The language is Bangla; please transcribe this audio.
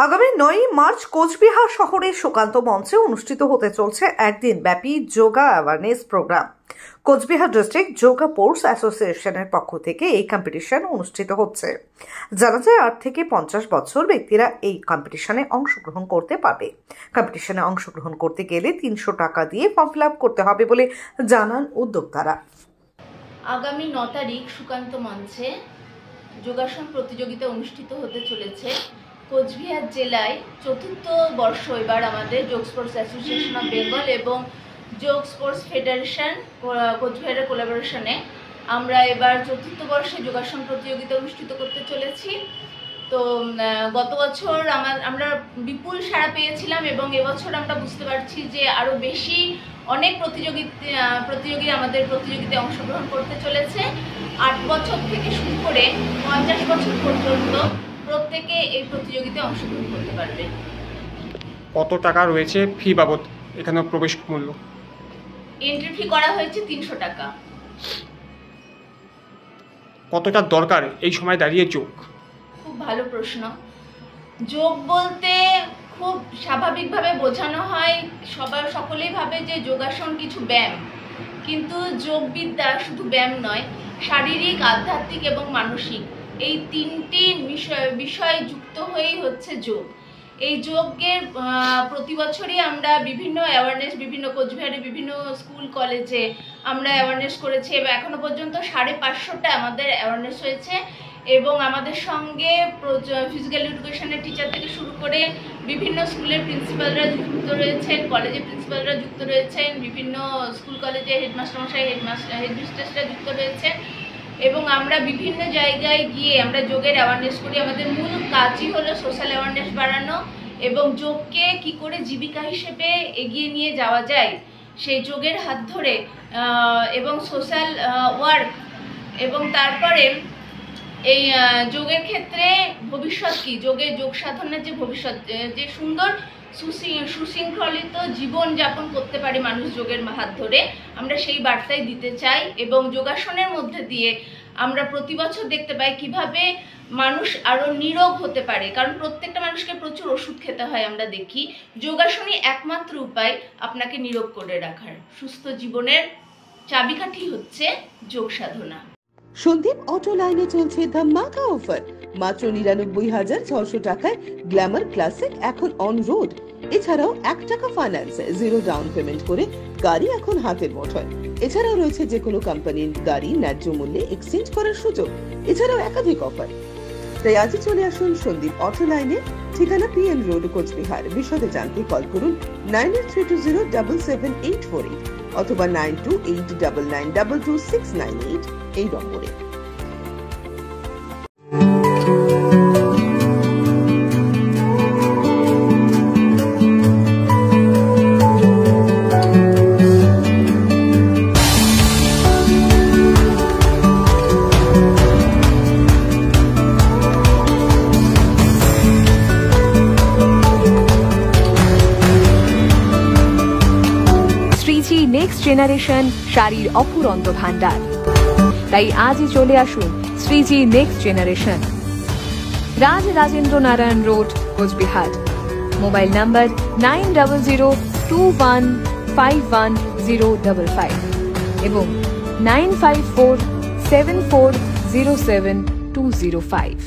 আগামী 9 মার্চ কোচবিহার শহরের সুকান্ত মঞ্চে অনুষ্ঠিত হতে চলছে একদিন ব্যাপী yoga awareness programme. Cooch Behar district yoga sports অ্যাসোসিয়েশনের পক্ষ থেকে এই কম্পিটিশন অনুষ্ঠিত হচ্ছে। জানা যায় 8 থেকে 50 বছর ব্যক্তিরা এই কম্পিটিশনে অংশগ্রহণ করতে পারবে। কম্পিটিশনে অংশগ্রহণ করতে গেলে 300 টাকা দিয়ে ফর্ম ফিল আপ করতে হবে বলে জানান উদ্যোক্তারা। আগামী 9 তারিখ সুকান্ত মঞ্চে যোগাসন প্রতিযোগিতা অনুষ্ঠিত হতে চলেছে। কোচবিহার জেলায় 4th বর্ষ এবার আমাদের যোগ স্পোর্টস অ্যাসোসিয়েশন অফ বেঙ্গল এবং যোগ স্পোর্টস ফেডারেশন কোচবিহারের কোলাবোরেশনে আমরা এবার 4th বর্ষে যোগাসন প্রতিযোগিতা অনুষ্ঠিত করতে চলেছি। তো গত বছর আমরা বিপুল সাড়া পেয়েছিলাম এবং এবছর আমরা বুঝতে পারছি যে আরও বেশি অনেক প্রতিযোগী আমাদের প্রতিযোগিতায় অংশগ্রহণ করতে চলেছে। 8 বছর থেকে শুরু করে 50 বছর পর্যন্ত প্রত্যেকে এই প্রতিযোগিতায় অংশগ্রহণ করতে পারবে। কত টাকা রয়েছে ফি বাবদ এখানে প্রবেশ মূল্য? এন্ট্রি ফি করা হয়েছে 300 টাকা। কতটা দরকার এই সময় দাঁড়িয়ে যোগ? খুব ভালো প্রশ্ন। যোগ বলতে খুব স্বাভাবিকভাবে বোঝানো হয়, সকলেই ভাবে যে যোগাসন কিছু ব্যায়াম, কিন্তু যোগবিদ্যা শুধু ব্যায়াম নয়, শারীরিক, আধ্যাত্মিক এবং মানসিক এই 3টি বিষয় যুক্ত হয়েই হচ্ছে যোগ। এই যোগের প্রতি বছরই আমরা বিভিন্ন অ্যাওয়ারনেস, বিভিন্ন কোচবিহারের বিভিন্ন স্কুল কলেজে আমরা অ্যাওয়ারনেস করেছি এবং এখনো পর্যন্ত 550টা আমাদের অ্যাওয়ারনেস হয়েছে। এবং আমাদের সঙ্গে ফিজিক্যাল এডুকেশনের টিচার থেকে শুরু করে বিভিন্ন স্কুলের প্রিন্সিপালরা যুক্ত রয়েছেন, কলেজের প্রিন্সিপালরা যুক্ত রয়েছেন, বিভিন্ন স্কুল কলেজে হেডমাস্টারমশাই, হেডমিস্ট্রেসরা যুক্ত রয়েছেন এবং আমরা বিভিন্ন জায়গায় গিয়ে আমরা যোগের অ্যাওয়ারনেস করি। আমাদের মূল কাজই হলো সোশ্যাল অ্যাওয়ারনেস বাড়ানো এবং যোগকে কি করে জীবিকা হিসেবে এগিয়ে নিয়ে যাওয়া যায় সেই যোগের হাত ধরে এবং সোশ্যাল ওয়ার্ক। এবং তারপরে এই যোগের ক্ষেত্রে ভবিষ্যৎ কি, যোগ সাধনার যে ভবিষ্যৎ, যে সুন্দর সুশৃঙ্খলিত জীবন যাপন করতে পারে মানুষ যোগের হাত ধরে, আমরা সেই বার্তাই দিতে চাই। এবং যোগাসনের মধ্যে দিয়ে আমরা প্রতি বছর দেখতে পাই কিভাবে মানুষ আরও নিরোগ হতে পারে, কারণ প্রত্যেকটা মানুষকে প্রচুর ওষুধ খেতে হয়। আমরা দেখি যোগাসনই একমাত্র উপায় আপনাকে নিরোগ করে রাখার। সুস্থ জীবনের চাবিকাঠি হচ্ছে যোগ সাধনা। সন্দীপ অটো লাইনে চলছে ধামাকা অফার। মাত্র 99,600 টাকায় গ্ল্যামার ক্লাসিক এখন অন রোড। এছাড়াও 1 টাকা ফাইন্যান্স, 0 ডাউন পেমেন্ট করে গাড়ি এখন হাতের মুঠোয়। এছাড়াও রয়েছে যে কোনো কোম্পানির গাড়ি ন্যায্য মূল্যে এক্সচেঞ্জ করার সুযোগ। এছাড়াও একাধিক অফার। তাই আজই চলে আসুন সন্দীপ অটো লাইনে, ঠিকানা পিএন রোড, কোচবিহার। বিশদে জানতে কল করুন 9832077848 অথবা 9289922698 এই নম্বরে। শ্রীজি নেক্সট জেনারেশন শাড়ির অফুরন্ত ভান্ডার। তাই আজই চলে আসুন Shreeji next generation, Rajendra Narayan road, Cooch Behar. Mobile number 9002151055 এবং 9547407205।